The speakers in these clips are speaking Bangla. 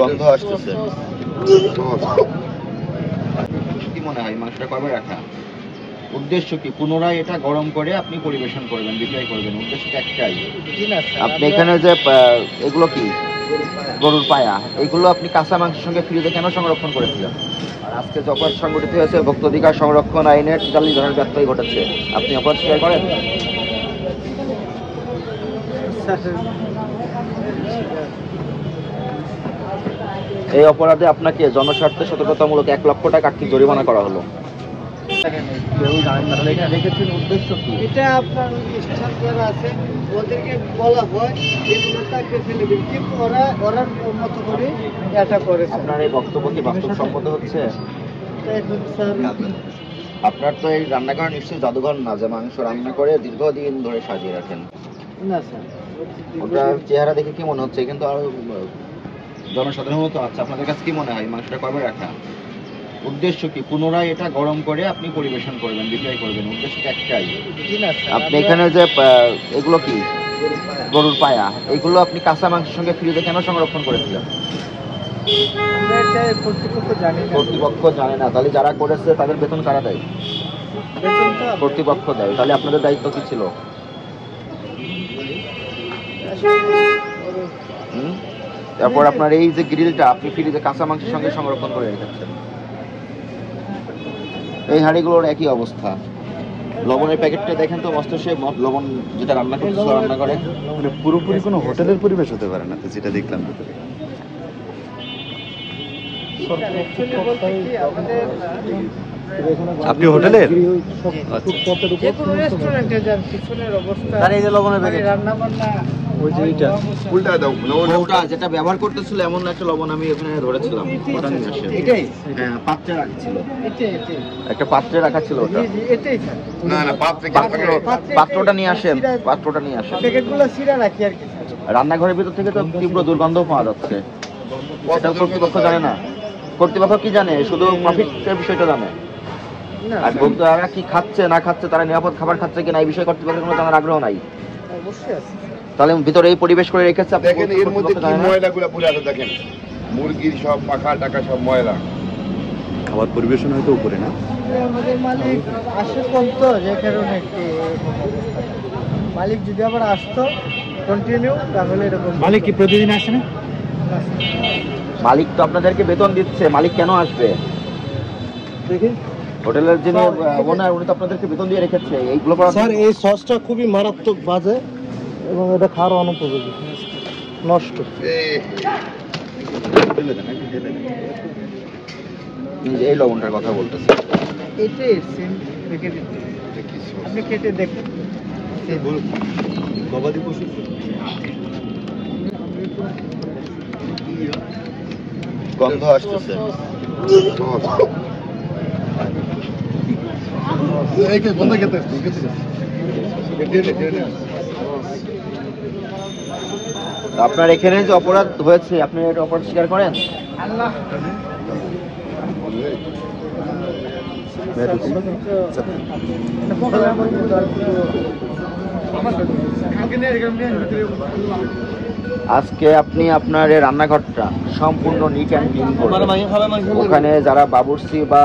গন্ধ আসতেছে। কি মনে হয় মাংসটা কবে রাখা? উদ্দেশ্য কি? পুনরায় এটা গরম করে আপনি পরিবেশন করবেন, বিক্রয় করবেন, উদ্দেশ্যটা একটাই। আপনি এখানে যে এগুলো কি গরুর পায়া, এগুলো আপনি কাঁচা মাংসের সঙ্গে ফ্রিজে কেন সংরক্ষণ করেছিলেন? আর আজকে যে অপরাধ সংগঠিত হয়েছে ভোক্তা অধিকার সংরক্ষণ আইনের ৪৪ ধরনের ব্যত্যয় ঘটেছে, আপনি অপরাধ স্বীকার করেন? এই অপরাধে আপনাকে জনস্বার্থে সতর্কতামূলক ১ লক্ষ টাকা আর্থিক জরিমানা করা হলো। কেউ জানেন না, তাহলে এখানে রেখেছেন উদ্দেশ্য কি? এটা আপনার স্থান করা আছে, ওদেরকে বলা হয় এগুলো তাকে ফেলে দিন, কিন্তু ওরা মতো করে এটা করেছে। আপনার এই বক্তব্য কি বাস্তবসম্মত হচ্ছে? এখন স্যার আপনার তো এই রান্নাঘর নিশ্চয়ই জাদুঘর না যে মাংস রান্না করে দীর্ঘদিন ধরে সাজিয়ে রাখেন। না স্যার, ওটা চেহারা দেখে কি মনে হচ্ছে? কিন্তু আরো জনসাধারণত আছে, আপনাদের কাছে কি মনে হয় মাংসটা কবে রাখা? উদ্দেশ্য কি? পুনরায় এটা গরম করে আপনি পরিবেশন করবেন, বিক্রয় করবেন, উদ্দেশ্যটা একটাই। জি না স্যার। আপনি এখানে যে এগুলো কি গরুর পায়া, এগুলো আপনি কাঁচা মাংসের সঙ্গে ফ্রিজে কেন সংরক্ষণ করেছিলেন? আমরা এটা কর্তৃপক্ষ জানি না। কর্তৃপক্ষ জানে না, তাহলে যারা করেছে তাদের বেতন কারা দেয়? বেতন তো কর্তৃপক্ষ দেয়। তাহলে আপনাদের দায়িত্ব কি ছিল? তারপর আপনার এই যে গ্রিলটা আপনি ফ্রিজে কাঁচা মাংসের সঙ্গে সংরক্ষণ করে রেখেছেন, এই হাঁড়িগুলোর একই অবস্থা। লবণের প্যাকেটটা দেখেন তো, মস্ত সে লবণ যেটা রান্না করতেছিল রান্না করে, মানে পুরোপুরি কোনো হোটেলের পরিবেশ হতে পারে না, তো যেটা দেখলাম। Actually বলতে কি আমাদের আপনি হোটেলের? যে কোনো রেস্টুরেন্টে যান, পিছনের অবস্থা, তার এই যে লবণের প্যাকেট, রান্না বান্না, ওই যে এইটা উল্টা দাও, ওটা যেটা ব্যবহার করতেছিল এমন একটা লবণ আমি এখানে ধরেছিলাম, ওটা নিয়ে আসেন। এটাই হ্যাঁ, পাত্রে রাখা ছিল, এটাই একটা পাত্রে রাখা ছিল ওটা। জি জি এটাই স্যার। পাত্রটা নিয়ে আসেন, পাত্রটা নিয়ে আসেন। প্যাকেটগুলো সিরা রাখি আর কি। রান্নাঘরের ভিতর থেকে তো তীব্র দুর্গন্ধ পাওয়া যাচ্ছে। এটা কর্তৃপক্ষ জানে না? কর্তৃপক্ষ কি জানে? শুধু প্রফিটের বিষয়টা জানে। না আর ভোক্তারা কি খাচ্ছে না খাচ্ছে, তারা নিরাপদ খাবার খাচ্ছে কিনা এই বিষয়ে কর্তৃপক্ষের কোনো জানার আগ্রহ নাই। অবশ্যই আছে। তাহলে ভিতরে এই পরিবেশ করে রেখেছে, আপনি দেখেন এর মধ্যে কর্তৃপক্ষ কি জানে না? ময়লাগুলো পড়ে আছে, দেখেন মুরগির সব পাখা টাকা সব ময়লা। খাবার পরিবেশন হয়তো উপরে না। আমাদের মালিক আসে কম তো, যে কারণে একটু মালিক যদি আবার আসতো কন্টিনিউ, তাহলে এরকম। মালিক কি প্রতিদিন আসে না? না, স্যার। মালিক তো আপনাদেরকে বেতন দিচ্ছে, মালিক কেন আসবে? দেখি হোটেলের যিনি ওনার, উনি তো আপনাদেরকে বেতন দিয়ে রেখেছে। এইগুলো করা স্যার, এই সসটা খুবই মারাত্মক বাজে এবং এটা খাওয়ার অনুপযোগী, নষ্ট। এই লবণটার কথা বলতেছে। এটাই সেম প্যাকেট, আপনি কেটে দেখুন। গবাদি পশু গন্ধ আসতেছে। বন্ধ খেতে আপনার এখানে যে অপরাধ হয়েছে, আপনি এটা অপরাধ স্বীকার করেন? আজকে আপনি আপনার এই রান্নাঘরটা সম্পূর্ণ নিট অ্যান্ড ক্লিন করবেন। ওখানে যারা বাবুর্চি বা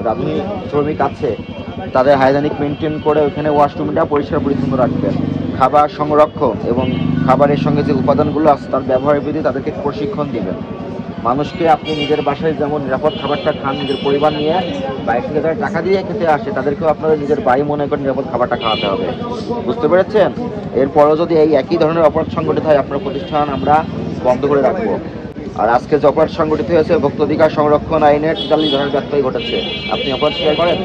রাঁধুনি শ্রমিক আছে তাদের হাইজেনিক মেনটেন করে ওখানে ওয়াশরুমটা পরিষ্কার পরিচ্ছন্ন রাখবেন। খাবার সংরক্ষণ এবং খাবারের সঙ্গে যে উপাদানগুলো আছে তার ব্যবহারের বিধি তাদেরকে প্রশিক্ষণ দিবেন। মানুষকে আপনি নিজের বাসায় যেমন নিরাপদ খাবারটা খান, নিজের পরিবার নিয়ে বাইরে থেকে যারা টাকা দিয়ে খেতে আসে তাদেরকেও আপনাদের নিজের বাড়ি মনে করে নিরাপদ খাবারটা খাওয়াতে হবে। বুঝতে পেরেছেন? এরপরও যদি এই একই ধরনের অপরাধ সংগঠিত হয়, আপনার প্রতিষ্ঠান আমরা বন্ধ করে রাখবো। আর আজকে যে অপরাধ সংগঠিত হয়েছে ভোক্তা অধিকার সংরক্ষণ আইনের ৪৪ ধরনের ব্যত্যয় ঘটেছে, আপনি অপরাধ স্বীকার করেন?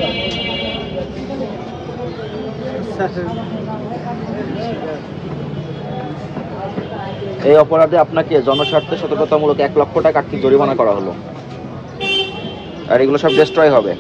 এই অপরাধে আপনাকে জনস্বার্থে সতর্কতামূলক ১ লক্ষ টাকা আর্থিক জরিমানা করা হলো। আর এগুলো সব ডিস্ট্রয় হবে।